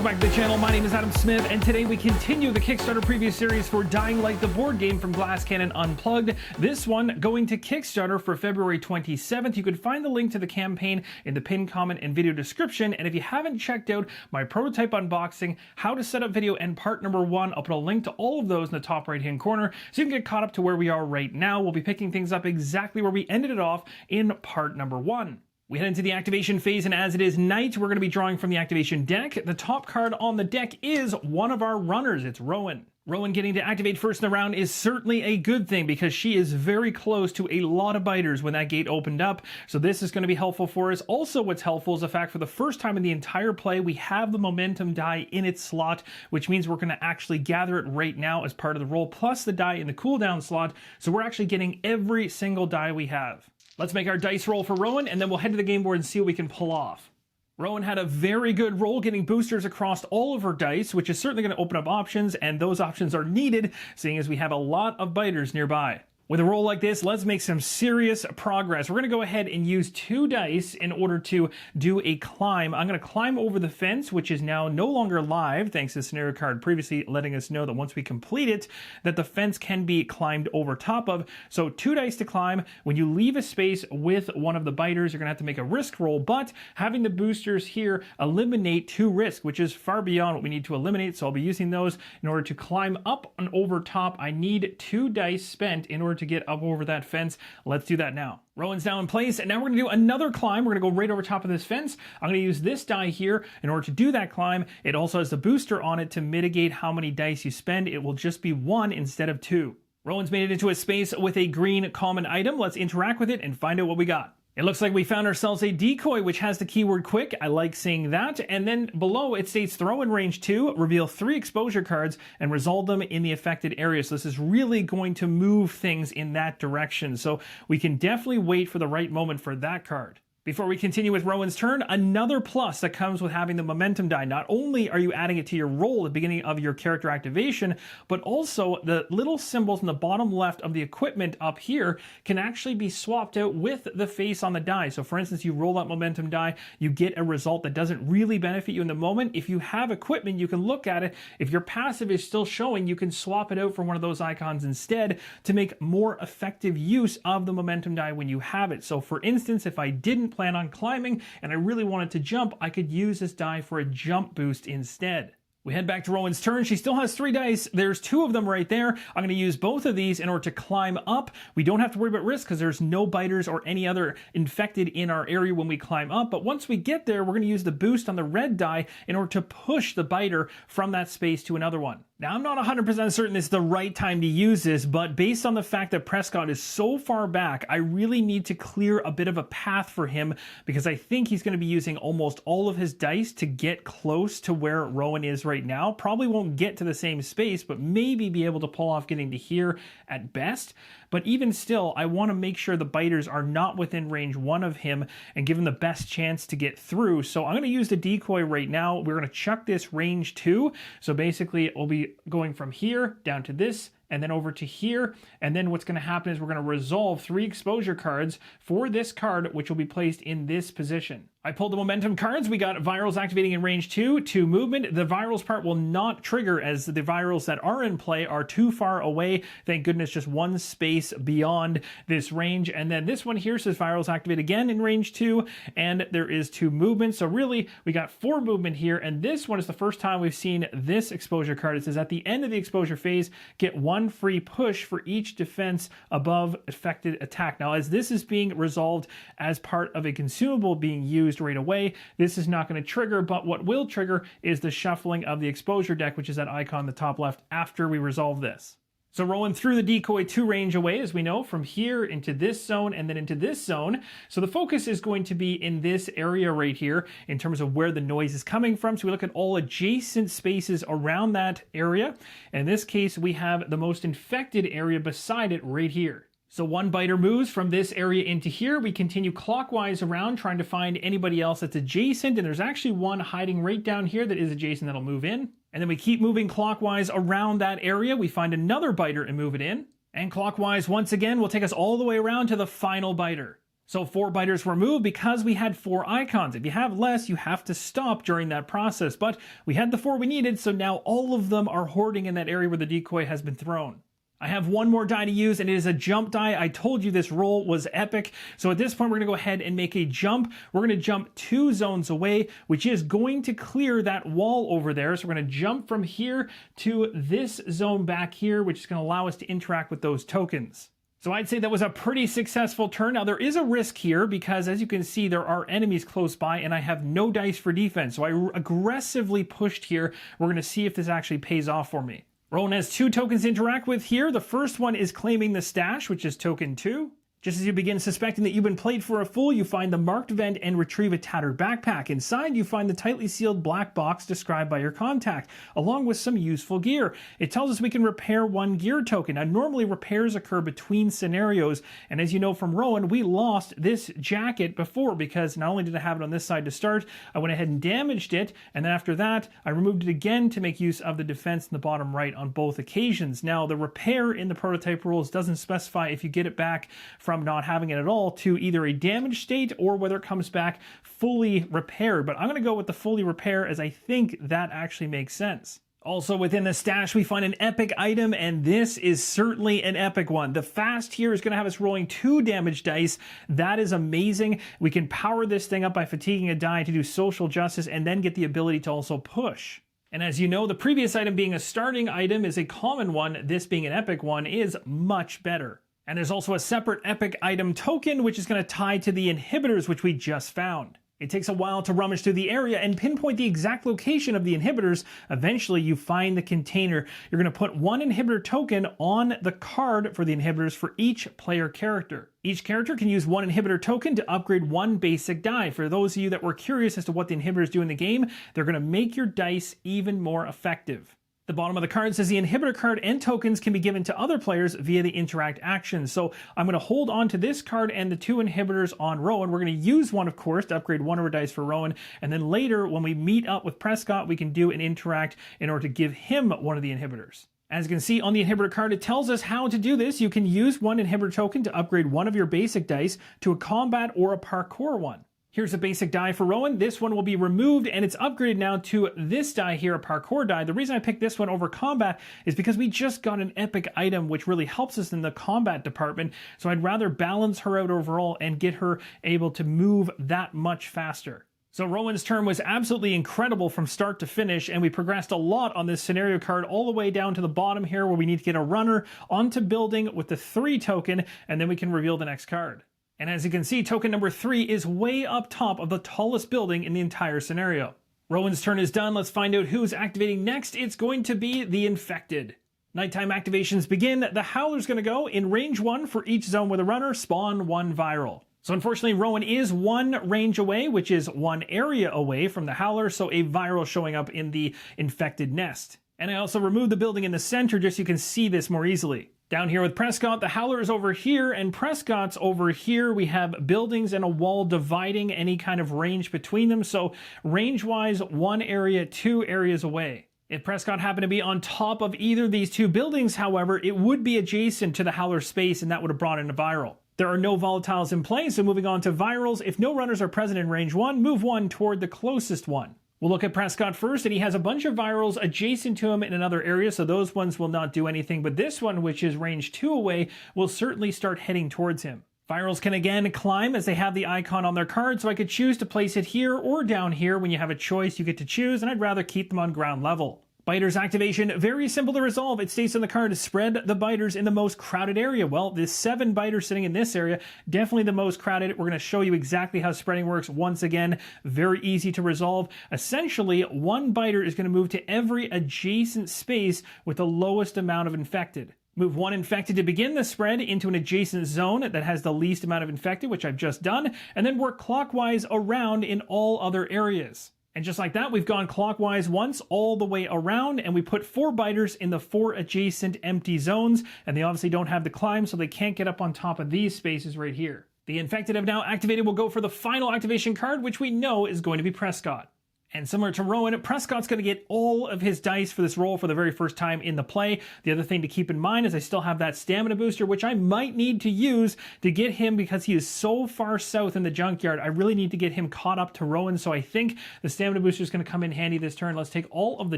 welcome back to the channel. My name is Adam Smith, and today we continue the Kickstarter Preview Series for Dying Light, the board game from Glass Cannon Unplugged. This one going to Kickstarter for February 27th. You can find the link to the campaign in the pinned comment and video description, and if you haven't checked out my prototype unboxing, how to set up video, and part number 1, I'll put a link to all of those in the top right-hand corner so you can get caught up to where we are right now. We'll be picking things up exactly where we ended it off in part number 1. We head into the activation phase, and as it is night, we're going to be drawing from the activation deck. The top card on the deck is one of our runners. It's Rowan. Rowan getting to activate first in the round is certainly a good thing because she is very close to a lot of biters when that gate opened up. So this is going to be helpful for us. Also, what's helpful is the fact for the first time in the entire play, we have the momentum die in its slot, which means we're going to actually gather it right now as part of the roll, plus the die in the cooldown slot. So we're actually getting every single die we have. Let's make our dice roll for Rowan, and then we'll head to the game board and see what we can pull off. Rowan had a very good roll, getting boosters across all of her dice, which is certainly going to open up options, and those options are needed, seeing as we have a lot of biters nearby. With a roll like this, let's make some serious progress. We're going to go ahead and use 2 dice in order to do a climb. I'm going to climb over the fence, which is now no longer live, thanks to the scenario card previously letting us know that once we complete it, that the fence can be climbed over top of. So 2 dice to climb. When you leave a space with one of the biters, you're going to have to make a risk roll, but having the boosters here eliminate 2 risk, which is far beyond what we need to eliminate, so I'll be using those in order to climb up and over top. I need 2 dice spent in order to get up over that fence. Let's do that now. Rowan's now in place, and now we're going to do another climb. We're going to go right over top of this fence. I'm going to use this die here in order to do that climb. It also has the booster on it to mitigate how many dice you spend. It will just be 1 instead of 2. Rowan's made it into a space with a green common item. Let's interact with it and find out what we got. It looks like we found ourselves a decoy, which has the keyword quick. I like seeing that. And then below it states throw in range 2, reveal 3 exposure cards, and resolve them in the affected area. So this is really going to move things in that direction. So we can definitely wait for the right moment for that card. Before we continue with Rowan's turn, another plus that comes with having the momentum die. Not only are you adding it to your roll at the beginning of your character activation, but also the little symbols in the bottom left of the equipment up here can actually be swapped out with the face on the die. So for instance, you roll that momentum die, you get a result that doesn't really benefit you in the moment. If you have equipment, you can look at it. If your passive is still showing, you can swap it out for one of those icons instead to make more effective use of the momentum die when you have it. So for instance, if I didn't plan on climbing and I really wanted to jump, I could use this die for a jump boost instead. We head back to Rowan's turn. She still has 3 dice. There's 2 of them right there. I'm going to use both of these in order to climb up. We don't have to worry about risk because there's no biters or any other infected in our area when we climb up. But once we get there, we're going to use the boost on the red die in order to push the biter from that space to another one. Now, I'm not 100% certain it's the right time to use this, but based on the fact that Prescott is so far back, I really need to clear a bit of a path for him because I think he's going to be using almost all of his dice to get close to where Rowan is right now. Probably won't get to the same space, but maybe be able to pull off getting to here at best. But even still, I want to make sure the biters are not within range 1 of him and give him the best chance to get through. So I'm going to use the decoy right now. We're going to chuck this range 2. So basically, it will be going from here down to this, and then over to here. And then what's going to happen is we're going to resolve 3 exposure cards for this card, which will be placed in this position. I pulled the momentum cards. We got virals activating in range 2, 2 movement. The virals part will not trigger as the virals that are in play are too far away. Thank goodness, just 1 space beyond this range. And then this one here says virals activate again in range 2, and there is 2 movements. So really, we got 4 movement here, and this one is the first time we've seen this exposure card. It says at the end of the exposure phase, get 1 free push for each defense above affected attack. Now, as this is being resolved as part of a consumable being used right away, this is not going to trigger, but what will trigger is the shuffling of the exposure deck, which is that icon in the top left after we resolve this. So Rowan threw the decoy 2 range away, as we know, from here into this zone and then into this zone. So the focus is going to be in this area right here in terms of where the noise is coming from. So we look at all adjacent spaces around that area. In this case, we have the most infected area beside it right here. So 1 biter moves from this area into here. We continue clockwise around trying to find anybody else that's adjacent, and there's actually 1 hiding right down here that is adjacent that'll move in. And then we keep moving clockwise around that area. We find another biter and move it in. And clockwise once again will take us all the way around to the final biter. So 4 biters were moved because we had 4 icons. If you have less, you have to stop during that process. But we had the 4 we needed, so now all of them are hoarding in that area where the decoy has been thrown. I have one more die to use, and it is a jump die. I told you this roll was epic. So at this point, we're going to go ahead and make a jump. We're going to jump 2 zones away, which is going to clear that wall over there. So we're going to jump from here to this zone back here, which is going to allow us to interact with those tokens. So I'd say that was a pretty successful turn. Now there is a risk here because as you can see, there are enemies close by and I have no dice for defense. So I aggressively pushed here. We're going to see if this actually pays off for me. Rowan has 2 tokens to interact with here. The first one is claiming the stash, which is token 2. Just as you begin suspecting that you've been played for a fool, you find the marked vent and retrieve a tattered backpack. Inside, you find the tightly sealed black box described by your contact, along with some useful gear. It tells us we can repair 1 gear token. Now, normally repairs occur between scenarios, and as you know from Rowan, we lost this jacket before because not only did I have it on this side to start, I went ahead and damaged it, and then after that, I removed it again to make use of the defense in the bottom right on both occasions. Now, the repair in the prototype rules doesn't specify if you get it back from not having it at all to either a damaged state or whether it comes back fully repaired. But I'm going to go with the fully repair as I think that actually makes sense. Also within the stash, we find an epic item, and this is certainly an epic one. The fast here is going to have us rolling 2 damage dice. That is amazing. We can power this thing up by fatiguing a die to do social justice and then get the ability to also push. And as you know, the previous item being a starting item is a common one. This being an epic one is much better. And there's also a separate epic item token, which is going to tie to the inhibitors, which we just found. It takes a while to rummage through the area and pinpoint the exact location of the inhibitors. Eventually, you find the container. You're going to put 1 inhibitor token on the card for the inhibitors for each player character. Each character can use 1 inhibitor token to upgrade 1 basic die. For those of you that were curious as to what the inhibitors do in the game, they're going to make your dice even more effective. The bottom of the card says the inhibitor card and tokens can be given to other players via the interact action. So I'm going to hold on to this card and the 2 inhibitors on Rowan. We're going to use one, of course, to upgrade 1 of our dice for Rowan. And then later, when we meet up with Prescott, we can do an interact in order to give him 1 of the inhibitors. As you can see on the inhibitor card, it tells us how to do this. You can use 1 inhibitor token to upgrade 1 of your basic dice to a combat or a parkour one. Here's a basic die for Rowan. This one will be removed and it's upgraded now to this die here, a parkour die. The reason I picked this one over combat is because we just got an epic item which really helps us in the combat department. So I'd rather balance her out overall and get her able to move that much faster. So Rowan's turn was absolutely incredible from start to finish, and we progressed a lot on this scenario card all the way down to the bottom here where we need to get a runner onto building with the 3 token, and then we can reveal the next card. And as you can see, token number 3 is way up top of the tallest building in the entire scenario. Rowan's turn is done. Let's find out who's activating next. It's going to be the infected. Nighttime activations begin. The Howler's going to go in range 1 for each zone with a runner, spawn 1 viral. So unfortunately, Rowan is 1 range away, which is 1 area away from the Howler, so a viral showing up in the infected nest. And I also removed the building in the center just so you can see this more easily. Down here with Prescott, the Howler is over here, and Prescott's over here. We have buildings and a wall dividing any kind of range between them, so range-wise, 1 area, 2 areas away. If Prescott happened to be on top of either of these 2 buildings, however, it would be adjacent to the Howler space, and that would have brought in a viral. There are no volatiles in play, so moving on to virals, if no runners are present in range 1, move 1 toward the closest one. We'll look at Prescott first, and he has a bunch of virals adjacent to him in another area, so those ones will not do anything, but this one, which is range 2 away, will certainly start heading towards him. Virals can again climb as they have the icon on their card, so I could choose to place it here or down here. When you have a choice, you get to choose, and I'd rather keep them on ground level. Biters activation, very simple to resolve. It states on the card, spread the biters in the most crowded area. Well, there's 7 biters sitting in this area, definitely the most crowded. We're going to show you exactly how spreading works. Once again, very easy to resolve. Essentially, 1 biter is going to move to every adjacent space with the lowest amount of infected. Move 1 infected to begin the spread into an adjacent zone that has the least amount of infected, which I've just done, and then work clockwise around in all other areas. And just like that, we've gone clockwise once all the way around, and we put 4 biters in the 4 adjacent empty zones, and they obviously don't have the climb, so they can't get up on top of these spaces right here. The infected have now activated. We'll go for the final activation card, which we know is going to be Prescott. And similar to Rowan, Prescott's going to get all of his dice for this roll for the very first time in the play. The other thing to keep in mind is I still have that stamina booster, which I might need to use to get him, because he is so far south in the junkyard. I really need to get him caught up to Rowan, so I think the stamina booster is going to come in handy this turn. Let's take all of the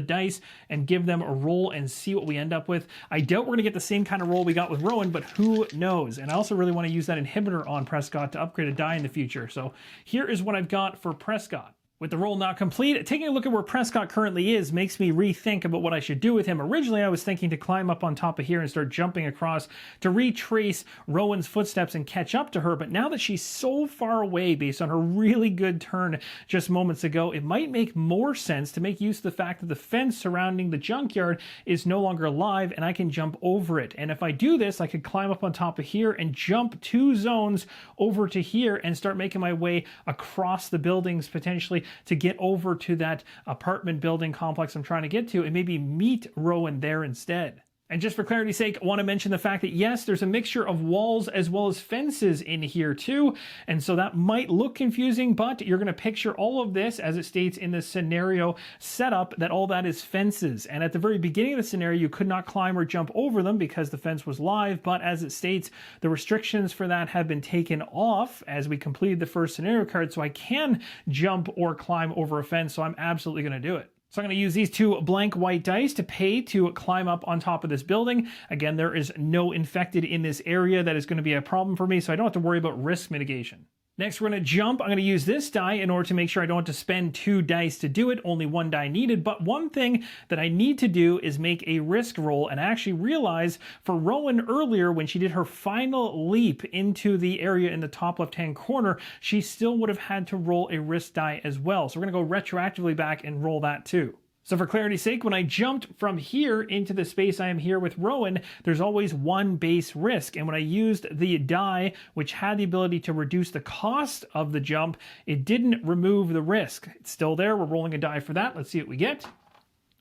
dice and give them a roll and see what we end up with. I doubt we're going to get the same kind of roll we got with Rowan, but who knows? And I also really want to use that inhibitor on Prescott to upgrade a die in the future. So here is what I've got for Prescott. With the roll not complete, taking a look at where Prescott currently is makes me rethink about what I should do with him. Originally, I was thinking to climb up on top of here and start jumping across to retrace Rowan's footsteps and catch up to her. But now that she's so far away based on her really good turn just moments ago, it might make more sense to make use of the fact that the fence surrounding the junkyard is no longer alive and I can jump over it. And if I do this, I could climb up on top of here and jump 2 zones over to here and start making my way across the buildings potentially to get over to that apartment building complex I'm trying to get to and maybe meet Rowan there instead. And just for clarity's sake, I want to mention the fact that yes, there's a mixture of walls as well as fences in here too. And so that might look confusing, but you're going to picture all of this as it states in the scenario setup that all that is fences. And at the very beginning of the scenario, you could not climb or jump over them because the fence was live. But as it states, the restrictions for that have been taken off as we completed the first scenario card. So I can jump or climb over a fence. So I'm absolutely going to do it. So I'm going to use these 2 blank white dice to pay to climb up on top of this building. Again, there is no infected in this area that is going to be a problem for me, so I don't have to worry about risk mitigation. Next, we're going to jump. I'm going to use this die in order to make sure I don't have to spend 2 dice to do it, only 1 die needed. But one thing that I need to do is make a risk roll, and I actually realized for Rowan earlier when she did her final leap into the area in the top left-hand corner, she still would have had to roll a risk die as well. So we're going to go retroactively back and roll that too. So for clarity's sake, when I jumped from here into the space I am here with Rowan, there's always 1 base risk. And when I used the die, which had the ability to reduce the cost of the jump, it didn't remove the risk. It's still there. We're rolling a die for that. Let's see what we get.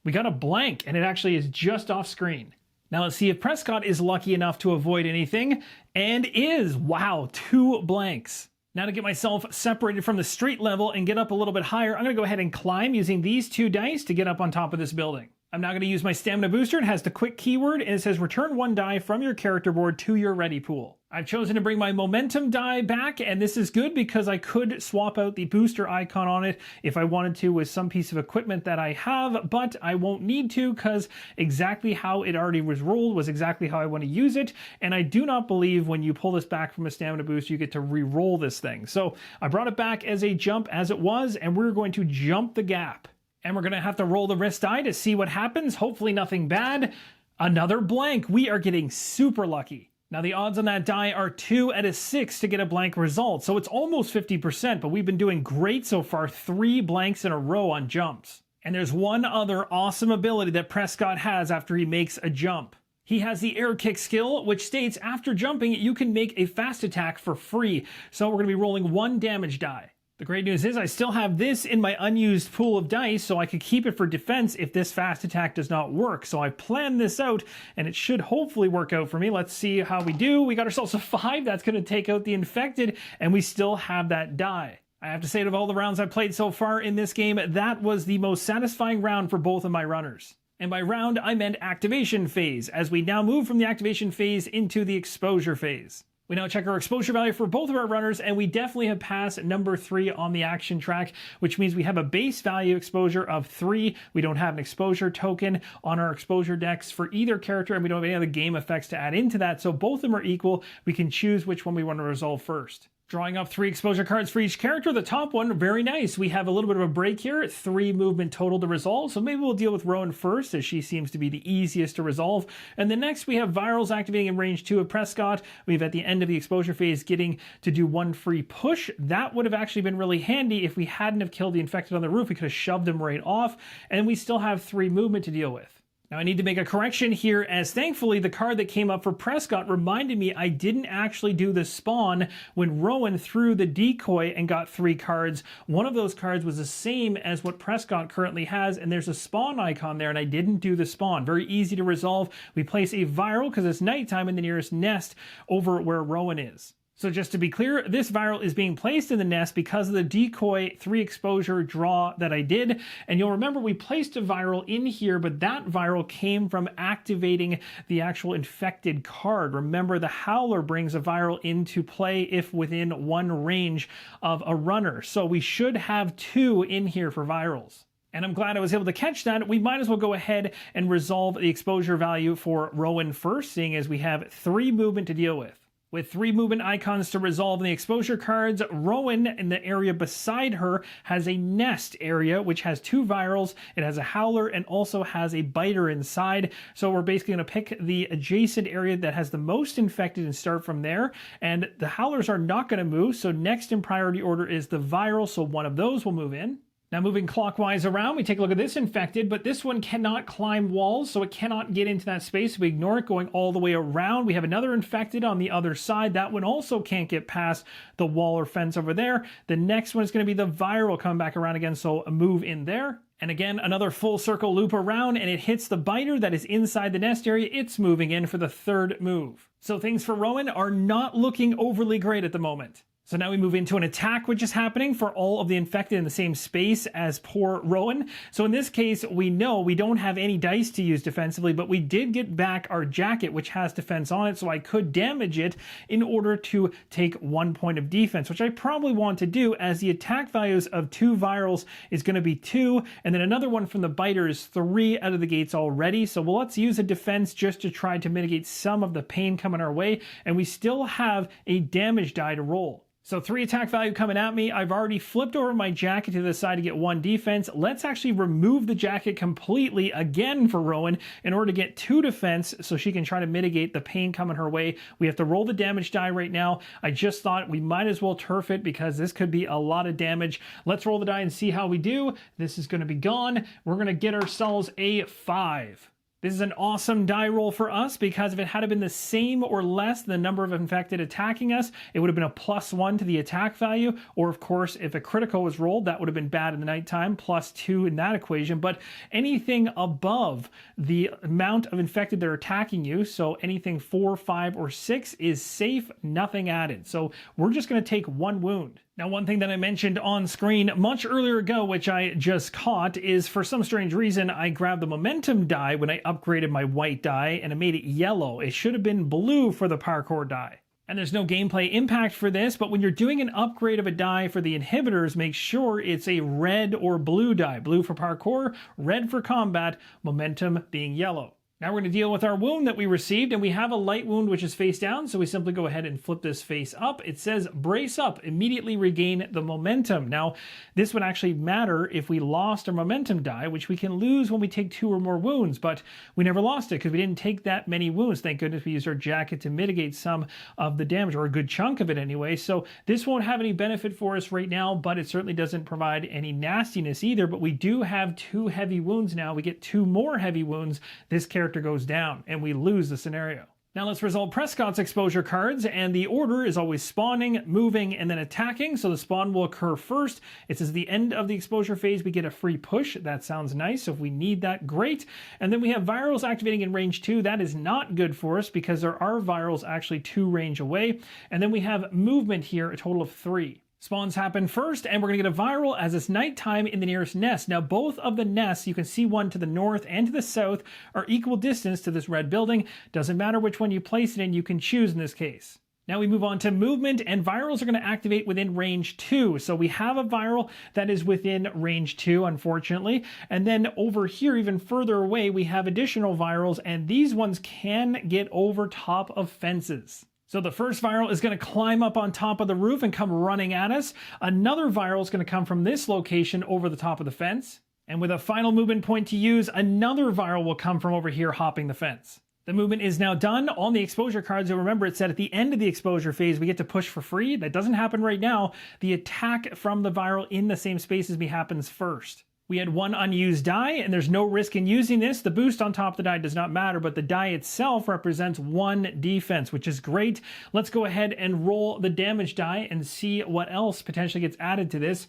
We got a blank, and it actually is just off screen. Now let's see if Prescott is lucky enough to avoid anything, and is. Wow, 2 blanks. Now to get myself separated from the street level and get up a little bit higher, I'm going to go ahead and climb using these 2 dice to get up on top of this building. I'm now going to use my stamina booster. It has the quick keyword and it says return 1 die from your character board to your ready pool. I've chosen to bring my momentum die back, and this is good because I could swap out the booster icon on it if I wanted to with some piece of equipment that I have, but I won't need to because exactly how it already was rolled was exactly how I want to use it, and I do not believe when you pull this back from a stamina boost you get to re-roll this thing. So I brought it back as a jump as it was, and we're going to jump the gap. And we're going to have to roll the risk die to see what happens. Hopefully nothing bad. Another blank. We are getting super lucky. Now the odds on that die are 2 out of 6 to get a blank result. So it's almost 50%, but we've been doing great so far. 3 blanks in a row on jumps. And there's one other awesome ability that Prescott has after he makes a jump. He has the air kick skill, which states after jumping, you can make a fast attack for free. So we're going to be rolling 1 damage die. The great news is I still have this in my unused pool of dice, so I could keep it for defense if this fast attack does not work. So I planned this out, and it should hopefully work out for me. Let's see how we do. We got ourselves a 5. That's going to take out the infected, and we still have that die. I have to say, of all the rounds I've played so far in this game, that was the most satisfying round for both of my runners. And by round, I meant activation phase, as we now move from the activation phase into the exposure phase. We now check our exposure value for both of our runners, and we definitely have passed number 3 on the action track, which means we have a base value exposure of 3. We don't have an exposure token on our exposure decks for either character, and we don't have any other game effects to add into that, so both of them are equal. We can choose which one we want to resolve first. Drawing up 3 exposure cards for each character. The top one, very nice. We have a little bit of a break here. 3 movement total to resolve. So maybe we'll deal with Rowan first, as she seems to be the easiest to resolve. And then next we have Virals activating in range 2 of Prescott. We've at the end of the exposure phase getting to do 1 free push. That would have actually been really handy if we hadn't have killed the infected on the roof. We could have shoved them right off. And we still have 3 movement to deal with. Now I need to make a correction here, as thankfully the card that came up for Prescott reminded me I didn't actually do the spawn when Rowan threw the decoy and got 3 cards. One of those cards was the same as what Prescott currently has, and there's a spawn icon there, and I didn't do the spawn. Very easy to resolve. We place a viral, because it's nighttime, in the nearest nest over where Rowan is. So just to be clear, this viral is being placed in the nest because of the decoy 3 exposure draw that I did. And you'll remember we placed a viral in here, but that viral came from activating the actual infected card. Remember, the Howler brings a viral into play if within 1 range of a runner. So we should have 2 in here for virals. And I'm glad I was able to catch that. We might as well go ahead and resolve the exposure value for Rowan first, seeing as we have 3 movement to deal with. With 3 movement icons to resolve the exposure cards, Rowan in the area beside her has a nest area, which has 2 virals. It has a Howler and also has a biter inside. So we're basically going to pick the adjacent area that has the most infected and start from there. And the Howlers are not going to move. So next in priority order is the viral. So one of those will move in. Now moving clockwise around, we take a look at this infected, but this one cannot climb walls, so it cannot get into that space. We ignore it going all the way around. We have another infected on the other side. That one also can't get past the wall or fence over there. The next one is going to be the viral coming back around again, so a move in there. And again, another full circle loop around, and it hits the biter that is inside the nest area. It's moving in for the 3rd move. So things for Rowan are not looking overly great at the moment. So now we move into an attack, which is happening for all of the infected in the same space as poor Rowan. So in this case, we know we don't have any dice to use defensively, but we did get back our jacket, which has defense on it, so I could damage it in order to take 1 point of defense, which I probably want to do, as the attack values of 2 virals is going to be 2, and then another one from the biter is 3 out of the gates already. So let's use a defense just to try to mitigate some of the pain coming our way, and we still have a damage die to roll. So 3 attack value coming at me. I've already flipped over my jacket to the side to get 1 defense. Let's actually remove the jacket completely again for Rowan in order to get 2 defense so she can try to mitigate the pain coming her way. We have to roll the damage die right now. I just thought we might as well turf it because this could be a lot of damage. Let's roll the die and see how we do. This is going to be gone. We're going to get ourselves a 5. This is an awesome die roll for us because if it had been the same or less than the number of infected attacking us, it would have been a +1 to the attack value. Or of course, if a critical was rolled, that would have been bad in the nighttime, +2 in that equation. But anything above the amount of infected that are attacking you, so anything 4, 5, or 6 is safe, nothing added. So we're just going to take 1 wound. Now, one thing that I mentioned on screen much earlier ago, which I just caught, is for some strange reason, I grabbed the momentum die when I upgraded my white die, and it made it yellow. It should have been blue for the parkour die. And there's no gameplay impact for this, but when you're doing an upgrade of a die for the inhibitors, make sure it's a red or blue die. Blue for parkour, red for combat, momentum being yellow. Now we're going to deal with our wound that we received, and we have a light wound which is face down, so we simply go ahead and flip this face up. It says brace up, immediately regain the momentum. Now this would actually matter if we lost our momentum die, which we can lose when we take 2 or more wounds, but we never lost it because we didn't take that many wounds. Thank goodness we used our jacket to mitigate some of the damage, or a good chunk of it anyway. So this won't have any benefit for us right now, but it certainly doesn't provide any nastiness either. But we do have 2 heavy wounds now. We get 2 more heavy wounds. This character goes down and we lose the scenario. Now let's resolve Prescott's exposure cards, and the order is always spawning, moving, and then attacking. So the spawn will occur first. It says the end of the exposure phase, we get a free push. That sounds nice. So if we need that, great. And then we have virals activating in range 2. That is not good for us because there are virals actually 2 range away. And then we have movement here, a total of 3. Spawns happen first, and we're going to get a viral as it's nighttime in the nearest nest. Now, both of the nests, you can see one to the north and to the south, are equal distance to this red building. Doesn't matter which one you place it in, you can choose in this case. Now we move on to movement, and virals are going to activate within range 2. So we have a viral that is within range 2, unfortunately. And then over here, even further away, we have additional virals, and these ones can get over top of fences. So the first viral is going to climb up on top of the roof and come running at us. Another viral is going to come from this location over the top of the fence. And with a final movement point to use, another viral will come from over here hopping the fence. The movement is now done. On the exposure cards, you'll remember it said at the end of the exposure phase, we get to push for free. That doesn't happen right now. The attack from the viral in the same space as me happens first. We had 1 unused die, and there's no risk in using this. The boost on top of the die does not matter, but the die itself represents 1 defense, which is great. Let's go ahead and roll the damage die and see what else potentially gets added to this.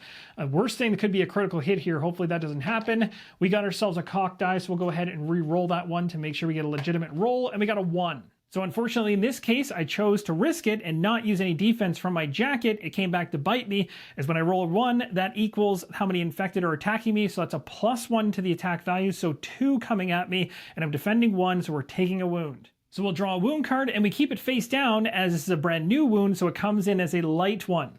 Worst thing that could be a critical hit here. Hopefully that doesn't happen. We got ourselves a cock die, so we'll go ahead and re-roll that one to make sure we get a legitimate roll, and we got a 1. So unfortunately, in this case, I chose to risk it and not use any defense from my jacket. It came back to bite me, as when I roll a 1, that equals how many infected are attacking me. So that's a +1 to the attack value, so 2 coming at me, and I'm defending 1, so we're taking a wound. So we'll draw a wound card, and we keep it face down, as this is a brand new wound, so it comes in as a light 1.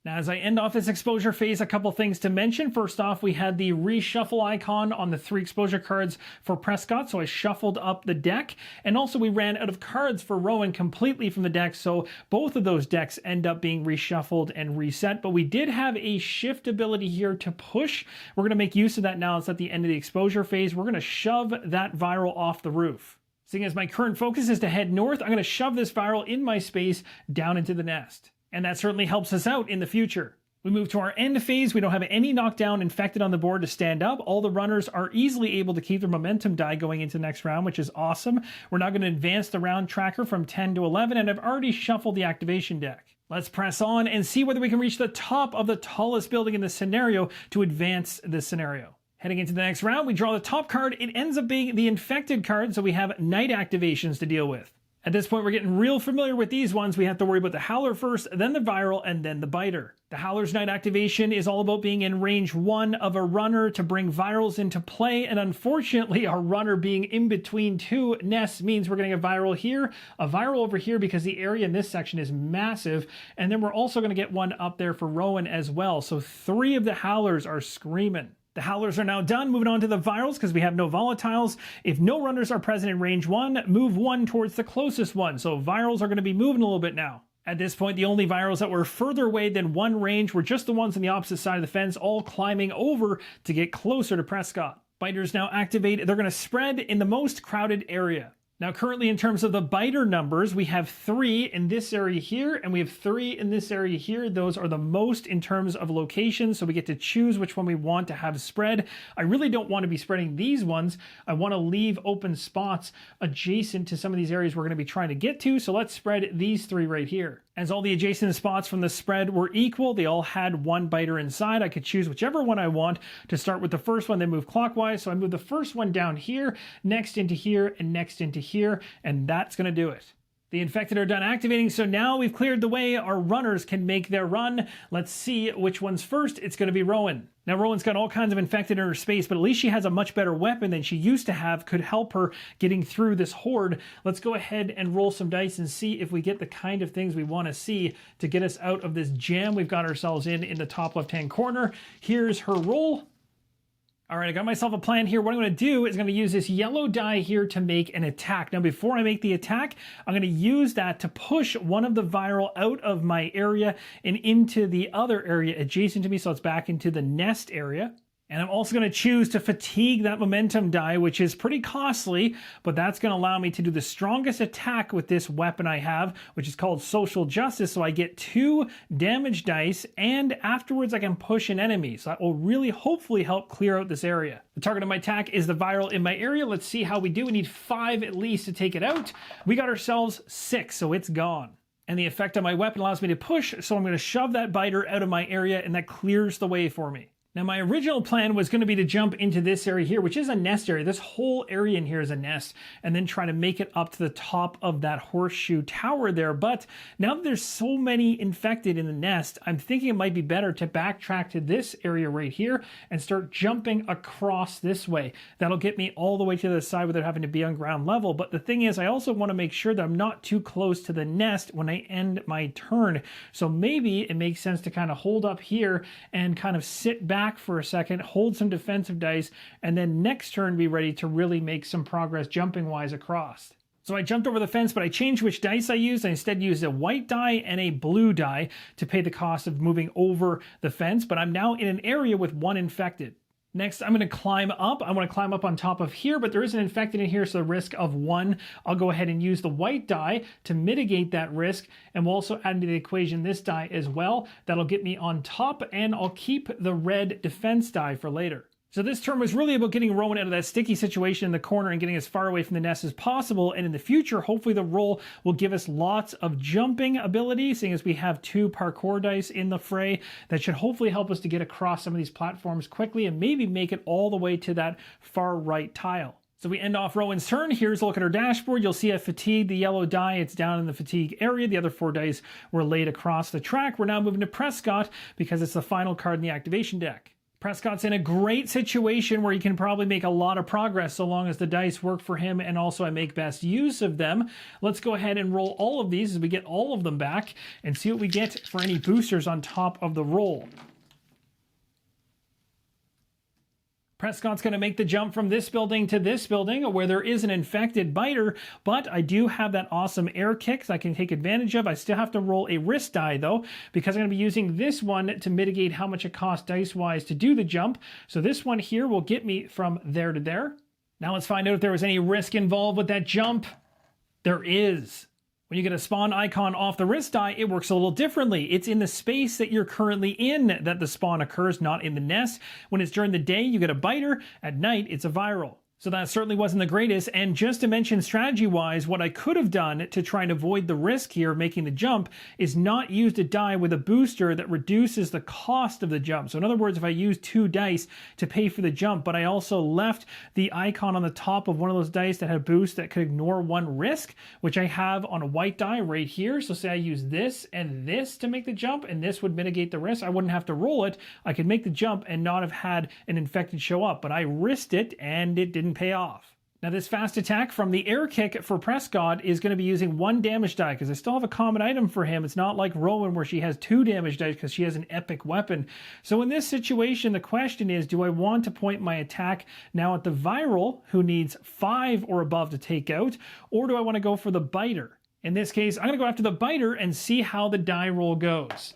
Now, as I end off this exposure phase, a couple things to mention. First off, we had the reshuffle icon on the 3 exposure cards for Prescott, so I shuffled up the deck. And also we ran out of cards for Rowan completely from the deck, so both of those decks end up being reshuffled and reset. But we did have a shift ability here to push. We're going to make use of that now. It's at the end of the exposure phase. We're going to shove that viral off the roof. Seeing as my current focus is to head north, I'm going to shove this viral in my space down into the nest. And that certainly helps us out in the future. We move to our end phase. We don't have any knockdown infected on the board to stand up. All the runners are easily able to keep their momentum die going into the next round, which is awesome. We're now going to advance the round tracker from 10 to 11, and I've already shuffled the activation deck. Let's press on and see whether we can reach the top of the tallest building in this scenario to advance this scenario. Heading into the next round, we draw the top card. It ends up being the infected card, so we have night activations to deal with. At this point, we're getting real familiar with these ones. We have to worry about the Howler first, then the Viral, and then the Biter. The Howler's night activation is all about being in range 1 of a runner to bring Virals into play, and unfortunately, our runner being in between 2 nests means we're getting a Viral here, a Viral over here because the area in this section is massive, and then we're also going to get one up there for Rowan as well. So 3 of the Howlers are screaming. The Howlers are now done. Moving on to the Virals because we have no volatiles. If no runners are present in range 1, move 1 towards the closest one. So Virals are going to be moving a little bit now. At this point, the only Virals that were further away than 1 range were just the ones on the opposite side of the fence, all climbing over to get closer to Prescott. Biters now activate. They're going to spread in the most crowded area. Now, currently, in terms of the biter numbers, we have 3 in this area here, and we have 3 in this area here. Those are the most in terms of location, so we get to choose which one we want to have spread. I really don't want to be spreading these ones. I want to leave open spots adjacent to some of these areas we're going to be trying to get to, so let's spread these 3 right here. As all the adjacent spots from the spread were equal, they all had 1 biter inside. I could choose whichever one I want to start with the first one, then move clockwise. So I move the first one down here, next into here, and next into here, and that's going to do it. The infected are done activating, so now we've cleared the way. Our runners can make their run. Let's see which one's first. It's going to be Rowan. Now, Rowan's got all kinds of infected in her space, but at least she has a much better weapon than she used to have, could help her getting through this horde. Let's go ahead and roll some dice and see if we get the kind of things we want to see to get us out of this jam we've got ourselves in the top left-hand corner. Here's her roll. All right, I got myself a plan here. What I'm going to do is I'm going to use this yellow die here to make an attack. Now, before I make the attack, I'm going to use that to push one of the viral out of my area and into the other area adjacent to me, so it's back into the nest area. And I'm also going to choose to fatigue that momentum die, which is pretty costly, but that's going to allow me to do the strongest attack with this weapon I have, which is called Social Justice. So I get 2 damage dice, and afterwards I can push an enemy. So that will really hopefully help clear out this area. The target of my attack is the viral in my area. Let's see how we do. We need 5 at least to take it out. We got ourselves 6, so it's gone. And the effect on my weapon allows me to push, so I'm going to shove that biter out of my area, and that clears the way for me. Now, my original plan was going to be to jump into this area here, which is a nest area. This whole area in here is a nest, and then try to make it up to the top of that horseshoe tower there. But now that there's so many infected in the nest, I'm thinking it might be better to backtrack to this area right here and start jumping across this way. That'll get me all the way to the side without having to be on ground level. But the thing is, I also want to make sure that I'm not too close to the nest when I end my turn. So maybe it makes sense to kind of hold up here and kind of sit back for a second, hold some defensive dice, and then next turn be ready to really make some progress jumping wise across. So I jumped over the fence, but I changed which dice I used. I instead used a white die and a blue die to pay the cost of moving over the fence, but I'm now in an area with 1 infected. Next, I'm going to climb up. I want to climb up on top of here, but there is an infected in here, so the risk of 1. I'll go ahead and use the white die to mitigate that risk, and we'll also add into the equation this die as well. That'll get me on top, and I'll keep the red defense die for later. So this turn was really about getting Rowan out of that sticky situation in the corner and getting as far away from the nest as possible. And in the future, hopefully the roll will give us lots of jumping ability, seeing as we have 2 parkour dice in the fray. That should hopefully help us to get across some of these platforms quickly and maybe make it all the way to that far right tile. So we end off Rowan's turn. Here's a look at our dashboard. You'll see I fatigued the yellow die. It's down in the fatigue area. The other 4 dice were laid across the track. We're now moving to Prescott because it's the final card in the activation deck. Prescott's in a great situation where he can probably make a lot of progress so long as the dice work for him and also I make best use of them. Let's go ahead and roll all of these as we get all of them back and see what we get for any boosters on top of the roll. Prescott's going to make the jump from this building to this building where there is an infected biter, but I do have that awesome air kick that I can take advantage of. I still have to roll a risk die though, because I'm going to be using this one to mitigate how much it costs dice-wise to do the jump. So this one here will get me from there to there. Now let's find out if there was any risk involved with that jump. There is. When you get a spawn icon off the risk die, it works a little differently. It's in the space that you're currently in that the spawn occurs, not in the nest. When it's during the day, you get a biter. At night, it's a viral. So that certainly wasn't the greatest. And just to mention strategy-wise, what I could have done to try and avoid the risk here of making the jump is not use a die with a booster that reduces the cost of the jump. So in other words, if I use 2 dice to pay for the jump, but I also left the icon on the top of one of those dice that had a boost that could ignore 1 risk, which I have on a white die right here. So say I use this and this to make the jump, and this would mitigate the risk. I wouldn't have to roll it. I could make the jump and not have had an infected show up, but I risked it and it didn't pay off. Now this fast attack from the air kick for Prescott is going to be using 1 damage die because I still have a common item for him. It's not like Rowan where she has 2 damage dice because she has an epic weapon. So in this situation, the question is, do I want to point my attack now at the viral who needs 5 or above to take out, or do I want to go for the biter? In this case, I'm going to go after the biter and see how the die roll goes.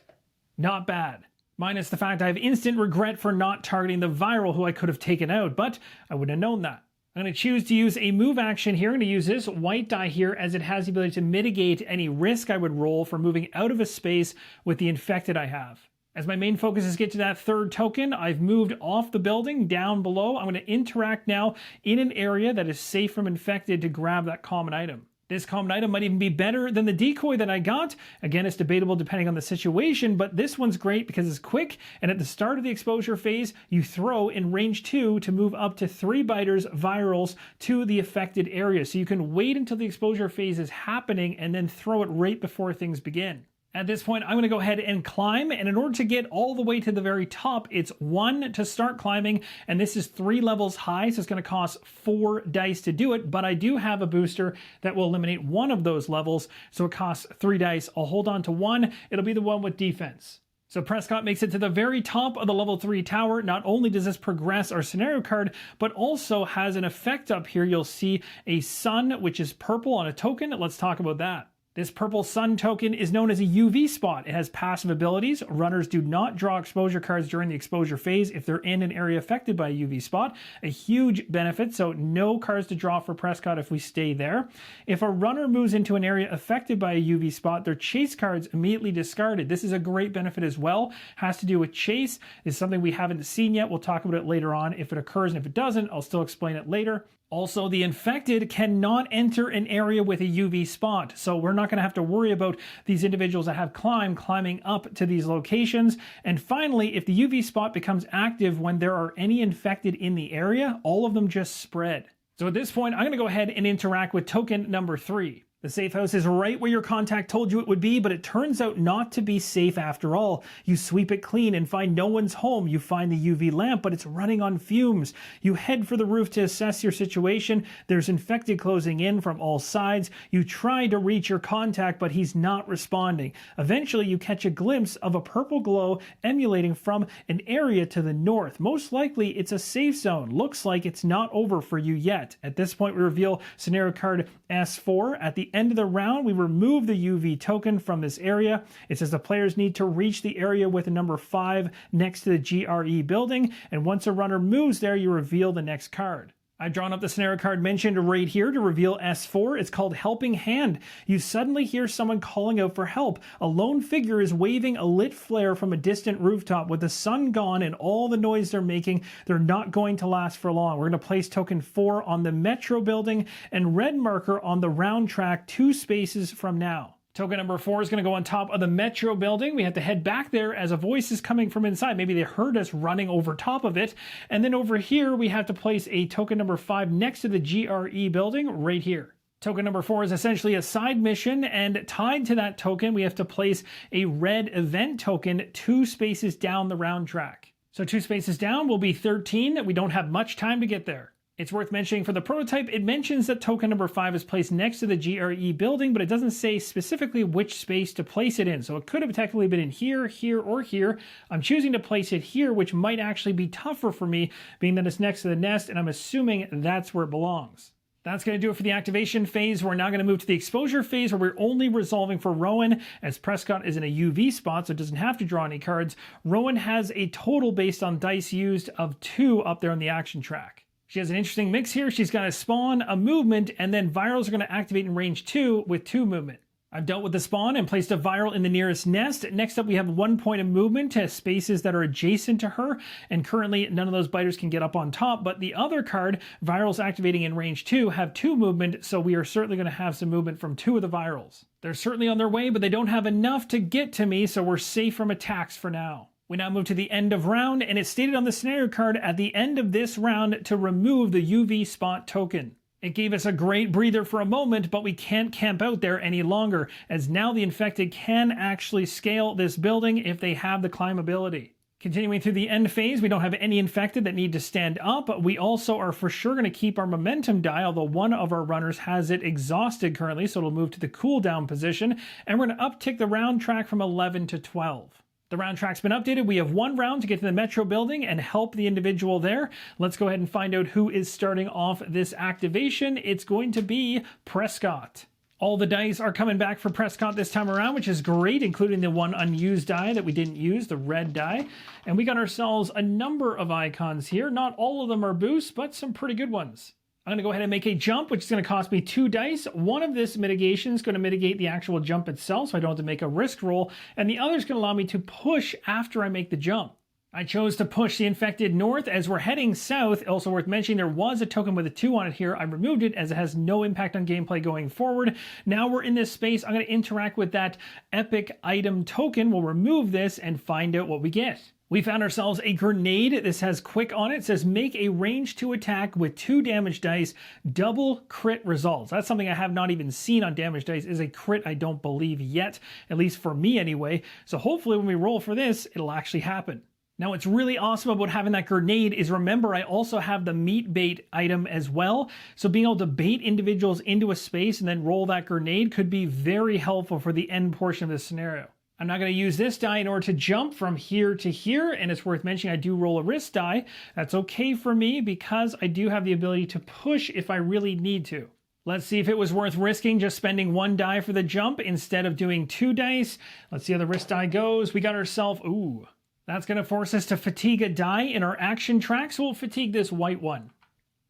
Not bad. Minus the fact I have instant regret for not targeting the viral who I could have taken out, but I wouldn't have known that. I'm going to choose to use a move action here. I'm going to use this white die here as it has the ability to mitigate any risk I would roll for moving out of a space with the infected I have. As my main focus is get to that 3rd token, I've moved off the building down below. I'm going to interact now in an area that is safe from infected to grab that common item. This common item might even be better than the decoy that I got. Again, it's debatable depending on the situation, but this one's great because it's quick, and at the start of the exposure phase, you throw in range 2 to move up to 3 biters, virals, to the affected area. So you can wait until the exposure phase is happening and then throw it right before things begin. At this point, I'm going to go ahead and climb, and in order to get all the way to the very top, it's 1 to start climbing, and this is 3 levels high, so it's going to cost 4 dice to do it, but I do have a booster that will eliminate 1 of those levels, so it costs 3 dice. I'll hold on to 1. It'll be the one with defense. So Prescott makes it to the very top of the level 3 tower. Not only does this progress our scenario card, but also has an effect up here. You'll see a sun, which is purple on a token. Let's talk about that. This purple sun token is known as a UV spot. It has passive abilities. Runners do not draw exposure cards during the exposure phase if they're in an area affected by a UV spot. A huge benefit, so no cards to draw for Prescott if we stay there. If a runner moves into an area affected by a UV spot, their chase cards immediately discarded. This is a great benefit as well. Has to do with chase. It's something we haven't seen yet. We'll talk about it later on if it occurs, and if it doesn't, I'll still explain it later. Also, the infected cannot enter an area with a UV spot, so we're not going to have to worry about these individuals that have climbing up to these locations. And finally, if the UV spot becomes active when there are any infected in the area, all of them just spread. So at this point, I'm going to go ahead and interact with token number 3. The safe house is right where your contact told you it would be, but it turns out not to be safe after all. You sweep it clean and find no one's home. You find the UV lamp, but it's running on fumes. You head for the roof to assess your situation. There's infected closing in from all sides. You try to reach your contact, but he's not responding. Eventually, you catch a glimpse of a purple glow emulating from an area to the north. Most likely, it's a safe zone. Looks like it's not over for you yet. At this point, we reveal scenario card S4. At the end of the round, we remove the UV token from this area. It says the players need to reach the area with a number 5 next to the GRE building, and once a runner moves there, you reveal the next card. I've drawn up the scenario card mentioned right here to reveal S4. It's called Helping Hand. You suddenly hear someone calling out for help. A lone figure is waving a lit flare from a distant rooftop. With the sun gone and all the noise they're making, they're not going to last for long. We're going to place token 4 on the Metro building and red marker on the round track 2 spaces from now. Token number 4 is going to go on top of the metro building. We have to head back there as a voice is coming from inside. Maybe they heard us running over top of it. And then over here, we have to place a token number 5 next to the GRE building right here. Token number 4 is essentially a side mission, and tied to that token, we have to place a red event token 2 spaces down the round track. So 2 spaces down will be 13. We don't have much time to get there. It's worth mentioning for the prototype, it mentions that token number 5 is placed next to the GRE building, but it doesn't say specifically which space to place it in. So it could have technically been in here, here, or here. I'm choosing to place it here, which might actually be tougher for me, being that it's next to the nest, and I'm assuming that's where it belongs. That's going to do it for the activation phase. We're now going to move to the exposure phase, where we're only resolving for Rowan, as Prescott is in a UV spot, so it doesn't have to draw any cards. Rowan has a total based on dice used of 2 up there on the action track. She has an interesting mix here. She's got a spawn, a movement, and then virals are going to activate in range 2 with 2 movement. I've dealt with the spawn and placed a viral in the nearest nest. Next up, we have 1 point of movement to spaces that are adjacent to her, and currently none of those biters can get up on top, but the other card, virals activating in range 2, have 2 movement, so we are certainly going to have some movement from 2 of the virals. They're certainly on their way, but they don't have enough to get to me, so we're safe from attacks for now. We now move to the end of round, and it's stated on the scenario card at the end of this round to remove the UV spot token. It gave us a great breather for a moment, but we can't camp out there any longer, as now the infected can actually scale this building if they have the climb ability. Continuing through the end phase, we don't have any infected that need to stand up. We also are for sure going to keep our momentum die, although one of our runners has it exhausted currently, so it'll move to the cooldown position, and we're going to uptick the round track from 11 to 12. The round track's been updated. We have 1 round to get to the metro building and help the individual there. Let's go ahead and find out who is starting off this activation. It's going to be Prescott. All the dice are coming back for Prescott this time around, which is great, including the 1 unused die that we didn't use, the red die. And we got ourselves a number of icons here. Not all of them are boosts, but some pretty good ones. I'm going to go ahead and make a jump, which is going to cost me 2 dice. One of this mitigation is going to mitigate the actual jump itself, so I don't have to make a risk roll. And the other is going to allow me to push after I make the jump. I chose to push the infected north as we're heading south. Also worth mentioning, there was a token with a 2 on it here. I removed it as it has no impact on gameplay going forward. Now we're in this space. I'm going to interact with that epic item token. We'll remove this and find out what we get. We found ourselves a grenade. This has quick on it. It says make a range 2 attack with 2 damage dice, double crit results. That's something I have not even seen on damage dice, is a crit I don't believe yet, at least for me anyway. So hopefully when we roll for this, it'll actually happen. Now what's really awesome about having that grenade is, remember, I also have the meat bait item as well. So being able to bait individuals into a space and then roll that grenade could be very helpful for the end portion of this scenario. I'm not going to use this die in order to jump from here to here, and it's worth mentioning I do roll a risk die. That's okay for me because I do have the ability to push if I really need to. Let's see if it was worth risking just spending 1 die for the jump instead of doing 2 dice. Let's see how the risk die goes. We got ourselves, ooh, that's going to force us to fatigue a die in our action track, so we'll fatigue this white one.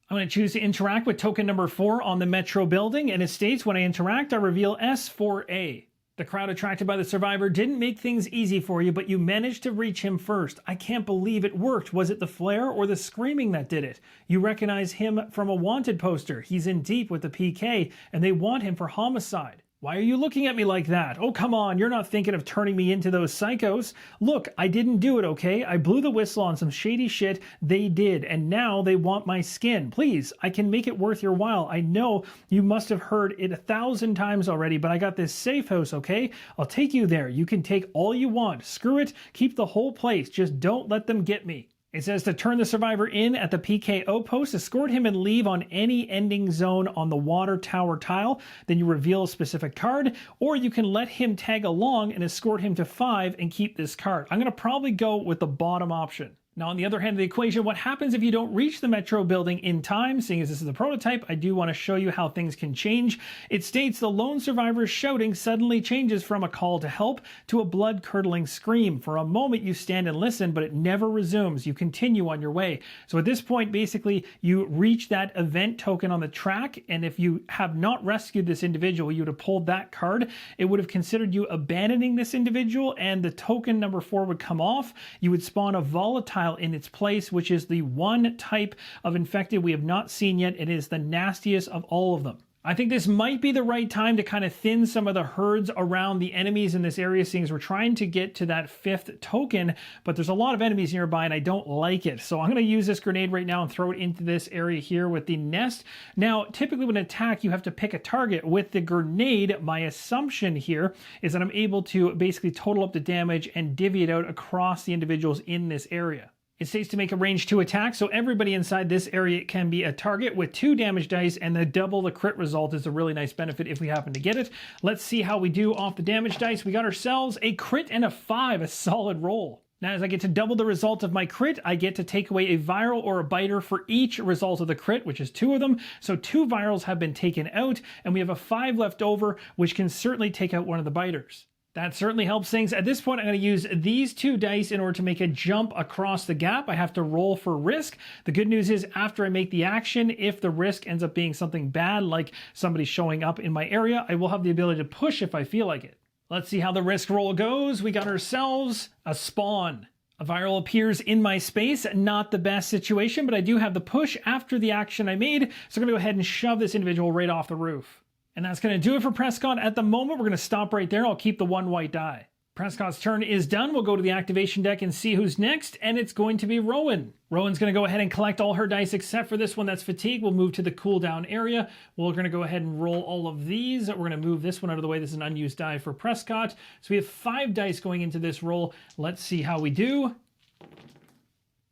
I'm going to choose to interact with token number 4 on the metro building, and it states when I interact, I reveal S4A. The crowd attracted by the survivor didn't make things easy for you, but you managed to reach him first. I can't believe it worked. Was it the flare or the screaming that did it? You recognize him from a wanted poster. He's in deep with the PK, and they want him for homicide. Why are you looking at me like that? Oh, come on, you're not thinking of turning me into those psychos. Look, I didn't do it, okay? I blew the whistle on some shady shit. They did, and now they want my skin. Please, I can make it worth your while. I know you must have heard it 1,000 times already, but I got this safe house, okay? I'll take you there. You can take all you want. Screw it. Keep the whole place. Just don't let them get me. It says to turn the survivor in at the PK outpost, escort him and leave on any ending zone on the water tower tile. Then you reveal a specific card, or you can let him tag along and escort him to 5 and keep this card. I'm going to probably go with the bottom option. Now, on the other hand of the equation, what happens if you don't reach the metro building in time? Seeing as this is a prototype, I do want to show you how things can change. It states the lone survivor's shouting suddenly changes from a call to help to a blood-curdling scream. For a moment, you stand and listen, but it never resumes. You continue on your way. So at this point, basically, you reach that event token on the track, and if you have not rescued this individual, you would have pulled that card. It would have considered you abandoning this individual, and the token number 4 would come off. You would spawn a volatile in its place, which is the one type of infected we have not seen yet. It is the nastiest of all of them. I think this might be the right time to kind of thin some of the herds around the enemies in this area, seeing as we're trying to get to that 5th token, but there's a lot of enemies nearby and I don't like it. So I'm going to use this grenade right now and throw it into this area here with the nest. Now, typically when attack, you have to pick a target. With the grenade, my assumption here is that I'm able to basically total up the damage and divvy it out across the individuals in this area. It states to make a range 2 attack, so everybody inside this area can be a target with 2 damage dice, and the double the crit result is a really nice benefit if we happen to get it. Let's see how we do off the damage dice. We got ourselves a crit and a 5, a solid roll. Now, as I get to double the result of my crit, I get to take away a viral or a biter for each result of the crit, which is 2 of them. So 2 virals have been taken out, and we have a 5 left over, which can certainly take out one of the biters. That certainly helps things. At this point, I'm going to use these 2 dice in order to make a jump across the gap. I have to roll for risk. The good news is after I make the action, if the risk ends up being something bad, like somebody showing up in my area, I will have the ability to push if I feel like it. Let's see how the risk roll goes. We got ourselves a spawn. A viral appears in my space. Not the best situation, but I do have the push after the action I made. So I'm going to go ahead and shove this individual right off the roof. And that's going to do it for Prescott. At the moment, we're going to stop right there. I'll keep the 1 white die. Prescott's turn is done. We'll go to the activation deck and see who's next, and it's going to be Rowan. Rowan's going to go ahead and collect all her dice except for this one that's fatigue. We'll move to the cooldown area. We're going to go ahead and roll all of these. We're going to move this one out of the way. This is an unused die for Prescott. So we have 5 dice going into this roll. Let's see how we do.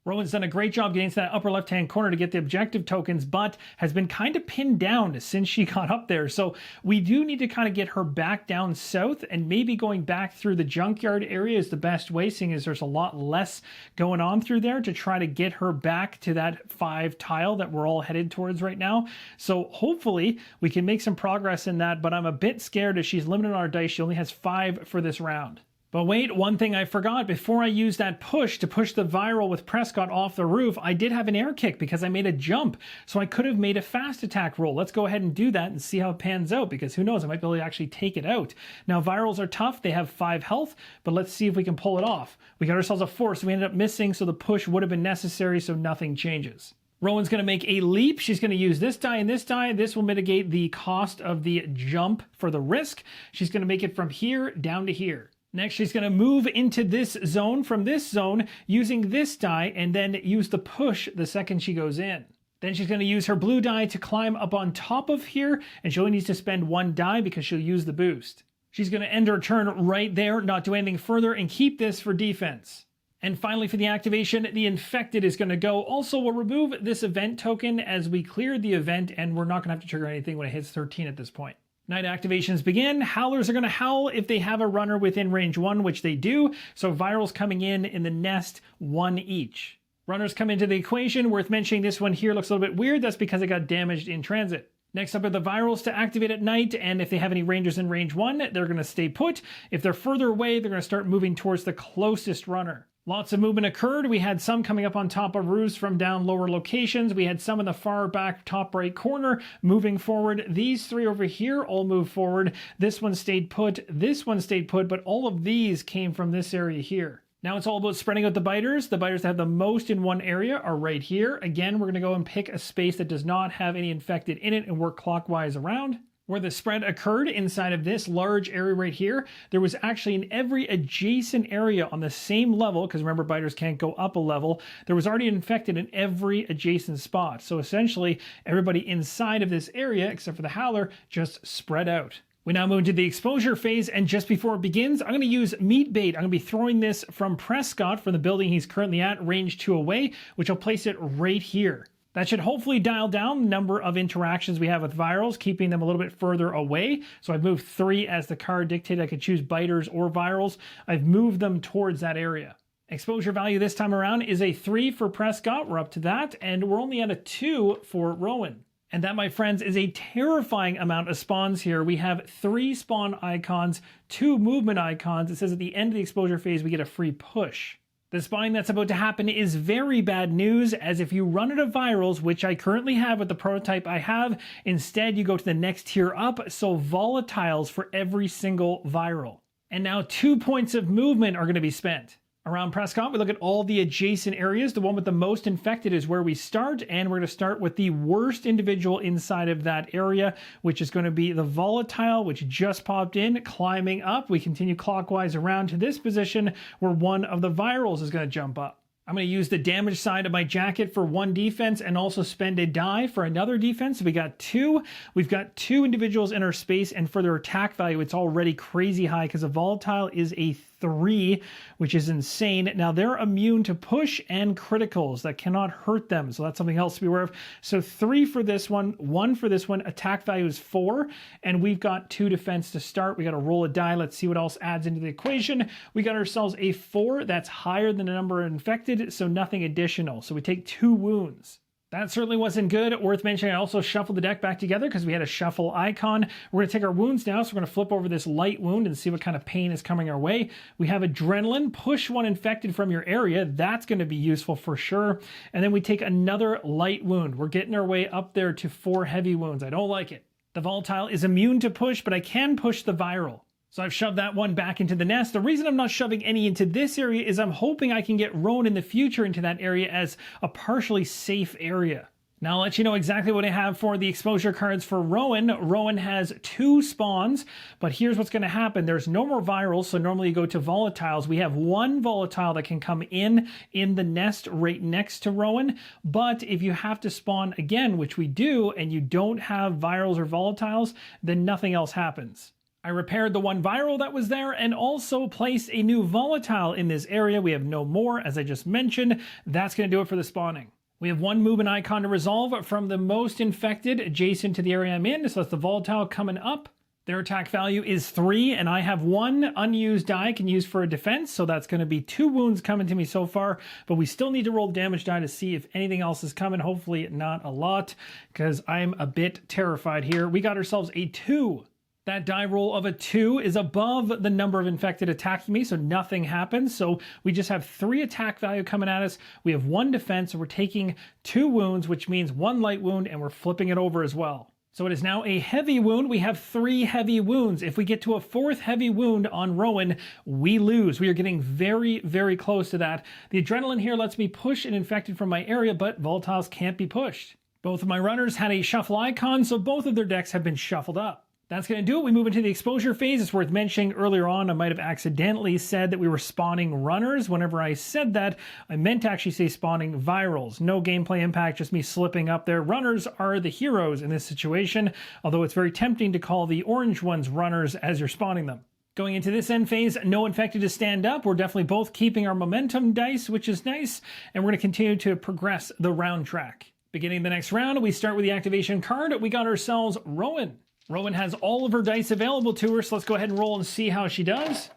Rowan's done a great job getting to that upper left-hand corner to get the objective tokens, but has been kind of pinned down since she got up there. So we do need to kind of get her back down south, and maybe going back through the junkyard area is the best way, seeing as there's a lot less going on through there, to try to get her back to that 5 tile that we're all headed towards right now. So hopefully we can make some progress in that, but I'm a bit scared as she's limited on our dice. She only has 5 for this round. But wait, one thing I forgot. Before I used that push to push the viral with Prescott off the roof, I did have an air kick because I made a jump. So I could have made a fast attack roll. Let's go ahead and do that and see how it pans out, because who knows, I might be able to actually take it out. Now, virals are tough. They have 5 health, but let's see if we can pull it off. We got ourselves a 4, so we ended up missing, so the push would have been necessary, so nothing changes. Rowan's going to make a leap. She's going to use this die and this die. This will mitigate the cost of the jump for the risk. She's going to make it from here down to here. Next, she's going to move into this zone from this zone using this die, and then use the push the second she goes in. Then she's going to use her blue die to climb up on top of here, and she only needs to spend 1 die because she'll use the boost. She's going to end her turn right there, not do anything further, and keep this for defense. And finally, for the activation, the infected is going to go. Also, we'll remove this event token as we clear the event, and we're not going to have to trigger anything when it hits 13 at this point. Night activations begin. Howlers are going to howl if they have a runner within range 1, which they do. So virals coming in the nest, 1 each. Runners come into the equation. Worth mentioning, this one here looks a little bit weird. That's because it got damaged in transit. Next up are the virals to activate at night, and if they have any rangers in range 1, they're going to stay put. If they're further away, they're going to start moving towards the closest runner. Lots of movement occurred. We had some coming up on top of roofs from down lower locations. We had some in the far back top right corner moving forward. These 3 over here all moved forward. This one stayed put. This one stayed put, but all of these came from this area here. Now it's all about spreading out the biters. The biters that have the most in one area are right here. Again, we're going to go and pick a space that does not have any infected in it and work clockwise around. Where the spread occurred inside of this large area right here, there was actually in every adjacent area on the same level, because remember, biters can't go up a level, there was already infected in every adjacent spot. So essentially, everybody inside of this area, except for the howler, just spread out. We now move into the exposure phase, and just before it begins, I'm going to use meat bait. I'm going to be throwing this from Prescott, from the building he's currently at, range 2 away, which will place it right here. That should hopefully dial down the number of interactions we have with virals, keeping them a little bit further away. So I've moved 3 as the card dictated. I could choose biters or virals. I've moved them towards that area. Exposure value this time around is a 3 for Prescott. We're up to that, and we're only at a 2 for Rowan. And that, my friends, is a terrifying amount of spawns here. We have 3 spawn icons, 2 movement icons. It says at the end of the exposure phase, we get a free push. The spawning that's about to happen is very bad news, as if you run out of virals, which I currently have with the prototype I have, instead you go to the next tier up, so volatiles for every single viral. And now 2 points of movement are going to be spent. Around Prescott, we look at all the adjacent areas. The one with the most infected is where we start, and we're going to start with the worst individual inside of that area, which is going to be the volatile, which just popped in, climbing up. We continue clockwise around to this position where one of the virals is going to jump up. I'm going to use the damage side of my jacket for 1 defense and also spend a die for another defense. So we got 2. We've got 2 individuals in our space, and for their attack value, it's already crazy high because a volatile is a 3, which is insane. Now, they're immune to push and criticals that cannot hurt them, so that's something else to be aware of. So 3 for this one, 1 for this one. Attack value is 4, and we've got 2 defense to start. We got to roll a die. Let's see what else adds into the equation. We got ourselves a 4. That's higher than the number infected, so nothing additional. So we take 2 wounds. That certainly wasn't good. Worth mentioning, I also shuffled the deck back together because we had a shuffle icon. We're going to take our wounds now, so we're going to flip over this light wound and see what kind of pain is coming our way. We have adrenaline. Push 1 infected from your area. That's going to be useful for sure. And then we take another light wound. We're getting our way up there to 4 heavy wounds. I don't like it. The volatile is immune to push, but I can push the viral. So I've shoved that one back into the nest. The reason I'm not shoving any into this area is I'm hoping I can get Rowan in the future into that area as a partially safe area. Now I'll let you know exactly what I have for the exposure cards for Rowan. Rowan has 2 spawns, but here's what's going to happen. There's no more virals, so normally you go to volatiles. We have 1 volatile that can come in the nest right next to Rowan, but if you have to spawn again, which we do, and you don't have virals or volatiles, then nothing else happens. I repaired the 1 viral that was there and also placed a new volatile in this area. We have no more, as I just mentioned. That's going to do it for the spawning. We have 1 movement icon to resolve from the most infected adjacent to the area I'm in. So that's the volatile coming up. Their attack value is 3, and I have 1 unused die I can use for a defense. So that's going to be 2 wounds coming to me so far. But we still need to roll damage die to see if anything else is coming. Hopefully not a lot, because I'm a bit terrified here. We got ourselves a 2. That die roll of a 2 is above the number of infected attacking me, so nothing happens. So we just have 3 attack value coming at us. We have 1 defense, so we're taking 2 wounds, which means 1 light wound, and we're flipping it over as well. So it is now a heavy wound. We have 3 heavy wounds. If we get to a 4th heavy wound on Rowan, we lose. We are getting very, very close to that. The adrenaline here lets me push an infected from my area, but volatiles can't be pushed. Both of my runners had a shuffle icon, so both of their decks have been shuffled up. That's going to do it. We move into the exposure phase. It's worth mentioning earlier on, I might have accidentally said that we were spawning runners. Whenever I said that, I meant to actually say spawning virals. No gameplay impact, just me slipping up there. Runners are the heroes in this situation, although it's very tempting to call the orange ones runners as you're spawning them. Going into this end phase, no infected to stand up. We're definitely both keeping our momentum dice, which is nice, and we're going to continue to progress the round track. Beginning the next round, we start with the activation card. We got ourselves Rowan. Rowan has all of her dice available to her, so let's go ahead and roll and see how she does.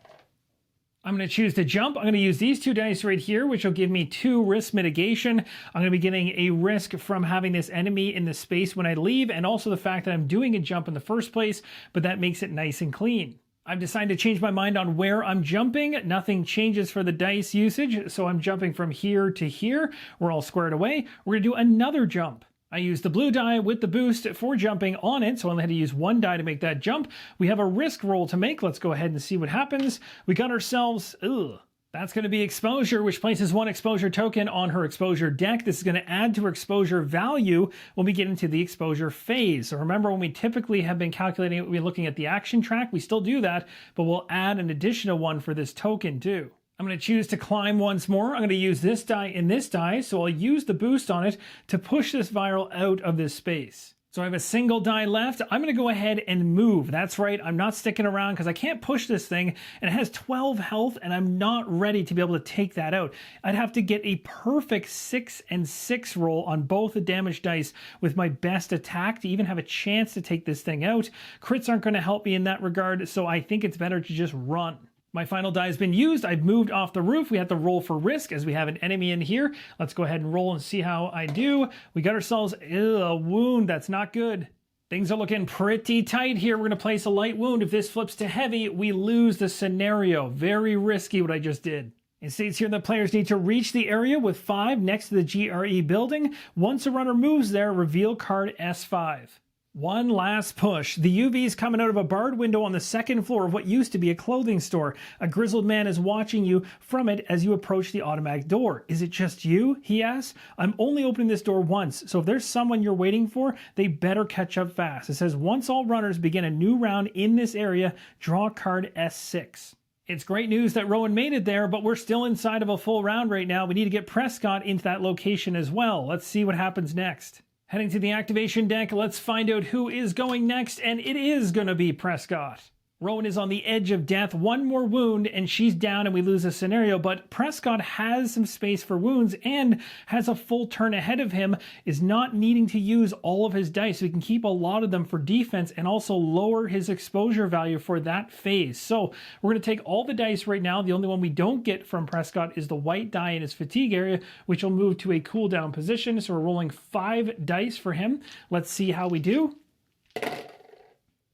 I'm going to choose to jump. I'm going to use these 2 dice right here, which will give me 2 risk mitigation. I'm going to be getting a risk from having this enemy in the space when I leave, and also the fact that I'm doing a jump in the first place, but that makes it nice and clean. I've decided to change my mind on where I'm jumping. Nothing changes for the dice usage, so I'm jumping from here to here. We're all squared away. We're going to do another jump. I used the blue die with the boost for jumping on it, so I only had to use 1 die to make that jump. We have a risk roll to make. Let's go ahead and see what happens. We got ourselves, that's going to be exposure, which places 1 exposure token on her exposure deck. This is going to add to her exposure value when we get into the exposure phase. So remember, when we typically have been calculating it, we're looking at the action track. We still do that, but we'll add an additional 1 for this token too. I'm going to choose to climb once more. I'm going to use this die and this die, so I'll use the boost on it to push this viral out of this space. So I have a single die left. I'm going to go ahead and move. That's right, I'm not sticking around because I can't push this thing, and it has 12 health, and I'm not ready to be able to take that out. I'd have to get a perfect 6 and 6 roll on both the damage dice with my best attack to even have a chance to take this thing out. Crits aren't going to help me in that regard, so I think it's better to just run. My final die has been used. I've moved off the roof. We have to roll for risk as we have an enemy in here. Let's go ahead and roll and see how I do. We got ourselves a wound. That's not good. Things are looking pretty tight here. We're going to place a light wound. If this flips to heavy, we lose the scenario. Very risky what I just did. It states here that players need to reach the area with 5 next to the GRE building. Once a runner moves there, reveal card S5. One last push. The UV's coming out of a barred window on the second floor of what used to be a clothing store. A grizzled man is watching you from it as you approach the automatic door. Is it just you? He asks. I'm only opening this door once, so if there's someone you're waiting for, they better catch up fast. It says once all runners begin a new round in this area, draw card S6. It's great news that Rowan made it there, but we're still inside of a full round right now. We need to get Prescott into that location as well. Let's see what happens next. Heading to the activation deck, let's find out who is going next, and it is going to be Prescott. Rowan is on the edge of death, one more wound, and she's down and we lose a scenario, but Prescott has some space for wounds and has a full turn ahead of him, is not needing to use all of his dice, so he can keep a lot of them for defense and also lower his exposure value for that phase. So we're going to take all the dice right now. The only one we don't get from Prescott is the white die in his fatigue area, which will move to a cooldown position. So we're rolling 5 dice for him. Let's see how we do.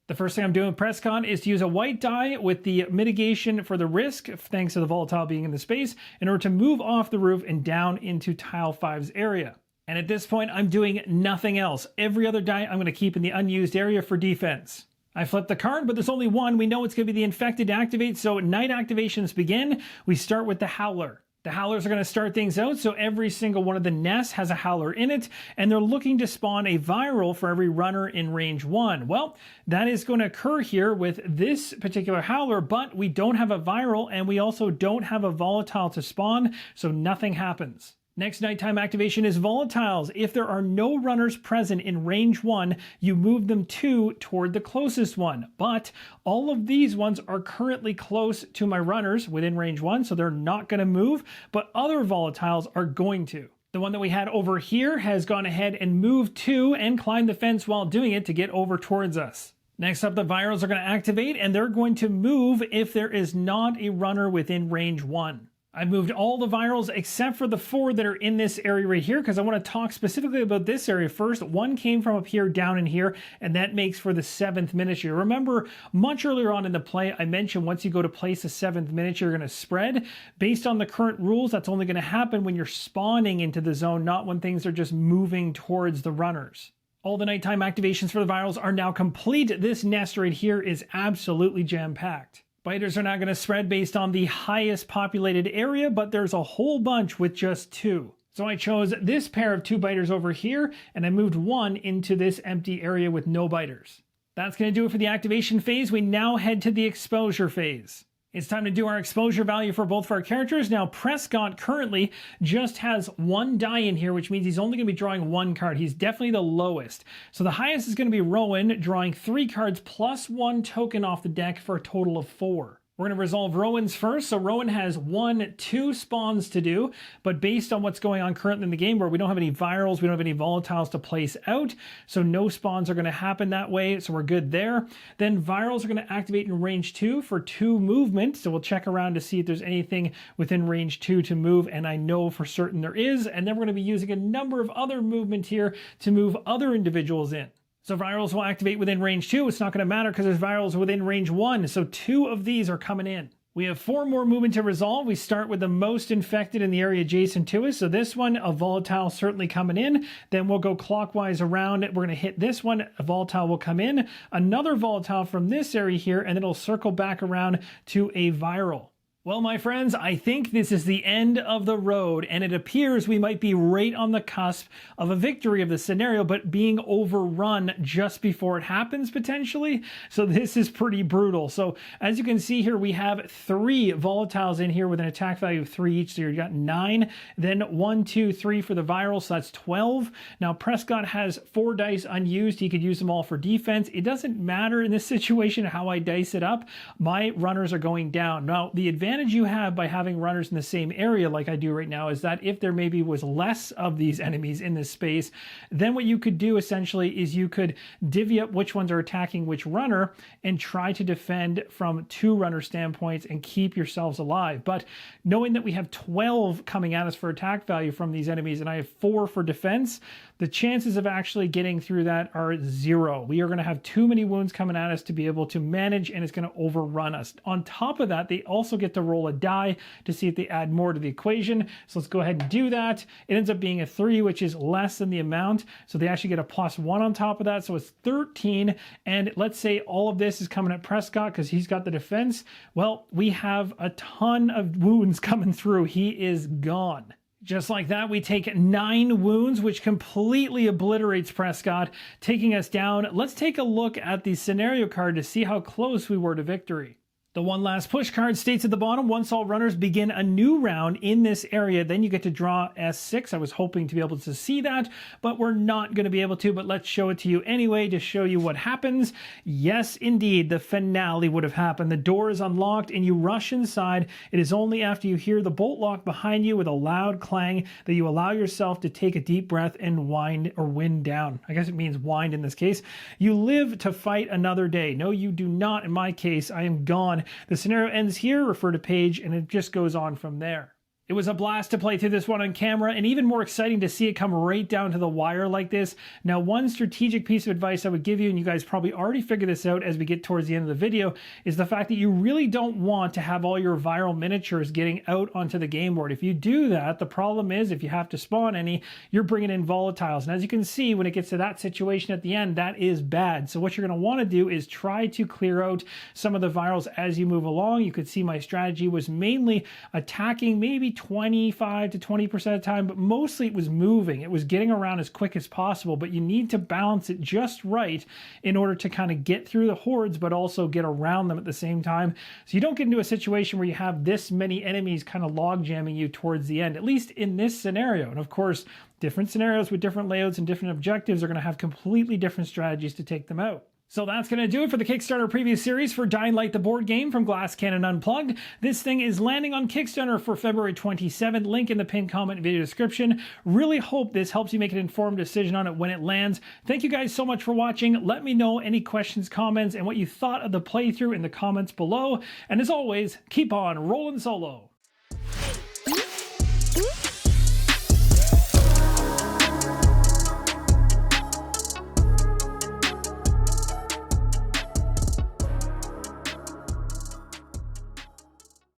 The first thing I'm doing with Prescott is to use a white die with the mitigation for the risk, thanks to the volatile being in the space, in order to move off the roof and down into tile 5's area. And at this point, I'm doing nothing else. Every other die I'm going to keep in the unused area for defense. I flip the card, but there's only one. We know it's going to be the infected to activate, so night activations begin. We start with the Howler. The Howlers are going to start things out, so every single one of the nests has a Howler in it, and they're looking to spawn a viral for every runner in range 1. Well, that is going to occur here with this particular Howler, but we don't have a viral, and we also don't have a volatile to spawn, so nothing happens. Next nighttime activation is volatiles. If there are no runners present in range 1, you move them 2 toward the closest one. But all of these ones are currently close to my runners within range 1, so they're not going to move, but other volatiles are going to. The one that we had over here has gone ahead and moved 2 and climbed the fence while doing it to get over towards us. Next up, the virals are going to activate, and they're going to move if there is not a runner within range 1. I've moved all the virals except for the 4 that are in this area right here because I want to talk specifically about this area first. One came from up here down in here, and that makes for the 7th miniature. Remember, much earlier on in the play, I mentioned once you go to place a 7th miniature, you're going to spread. Based on the current rules, that's only going to happen when you're spawning into the zone, not when things are just moving towards the runners. All the nighttime activations for the virals are now complete. This nest right here is absolutely jam-packed. Biters are now going to spread based on the highest populated area, but there's a whole bunch with just 2. So I chose this pair of 2 biters over here, and I moved 1 into this empty area with no biters. That's going to do it for the activation phase. We now head to the exposure phase. It's time to do our exposure value for both of our characters. Now, Prescott currently just has 1 die in here, which means he's only going to be drawing 1 card. He's definitely the lowest. So the highest is going to be Rowan, drawing 3 cards plus 1 token off the deck for a total of 4. We're going to resolve Rowan's first. So Rowan has 2 spawns to do, but based on what's going on currently in the game where we don't have any virals, we don't have any volatiles to place out, so no spawns are going to happen that way, so we're good there. Then virals are going to activate in range 2 for 2 movement, so we'll check around to see if there's anything within range 2 to move, and I know for certain there is, and then we're going to be using a number of other movement here to move other individuals in. So virals will activate within range 2. It's not going to matter because there's virals within range 1. So 2 of these are coming in. We have 4 more movement to resolve. We start with the most infected in the area adjacent to us. So this one, a volatile certainly coming in. Then we'll go clockwise around. We're going to hit this one. A volatile will come in. Another volatile from this area here, and it'll circle back around to a viral. Well, my friends, I think this is the end of the road, and it appears we might be right on the cusp of a victory of the scenario, but being overrun just before it happens, potentially. So this is pretty brutal. So as you can see here, we have 3 volatiles in here with an attack value of 3 each. So you got 9, then 1, 2, 3 for the viral, so that's 12. Now, Prescott has 4 dice unused. He could use them all for defense. It doesn't matter in this situation how I dice it up. My runners are going down. Now, the advantage you have by having runners in the same area like I do right now is that if there maybe was less of these enemies in this space, then what you could do essentially is you could divvy up which ones are attacking which runner and try to defend from 2 runner standpoints and keep yourselves alive. But knowing that we have 12 coming at us for attack value from these enemies and I have 4 for defense, the chances of actually getting through that are 0. We are going to have too many wounds coming at us to be able to manage, and it's going to overrun us. On top of that, they also get to roll a die to see if they add more to the equation. So let's go ahead and do that. It ends up being a 3, which is less than the amount. So they actually get a +1 on top of that. So it's 13. And let's say all of this is coming at Prescott because he's got the defense. Well, we have a ton of wounds coming through. He is gone. Just like that, we take 9 wounds, which completely obliterates Prescott, taking us down. Let's take a look at the scenario card to see how close we were to victory. The one last push card states at the bottom, once all runners begin a new round in this area, then you get to draw S6. I was hoping to be able to see that, but we're not going to be able to, but let's show it to you anyway to show you what happens. Yes, indeed, the finale would have happened. The door is unlocked and you rush inside. It is only after you hear the bolt lock behind you with a loud clang that you allow yourself to take a deep breath and wind down. I guess it means wind in this case. You live to fight another day. No, you do not. In my case, I am gone. The scenario ends here, refer to page, and it just goes on from there. It was a blast to play through this one on camera, and even more exciting to see it come right down to the wire like this. Now, one strategic piece of advice I would give you, and you guys probably already figured this out as we get towards the end of the video, is the fact that you really don't want to have all your viral miniatures getting out onto the game board. If you do that, the problem is if you have to spawn any, you're bringing in volatiles. And as you can see, when it gets to that situation at the end, that is bad. So what you're going to want to do is try to clear out some of the virals as you move along. You could see my strategy was mainly attacking maybe 25 to 20% of the time, but mostly it was moving. It was getting around as quick as possible, but you need to balance it just right in order to kind of get through the hordes, but also get around them at the same time. So you don't get into a situation where you have this many enemies kind of log jamming you towards the end, at least in this scenario. And of course, different scenarios with different layouts and different objectives are going to have completely different strategies to take them out. So that's going to do it for the Kickstarter Preview Series for Dying Light the board game from Glass Cannon Unplugged. This thing is landing on Kickstarter for February 27th. Link in the pinned comment and video description. Really hope this helps you make an informed decision on it when it lands. Thank you guys so much for watching. Let me know any questions, comments, and what you thought of the playthrough in the comments below. And as always, keep on rolling solo.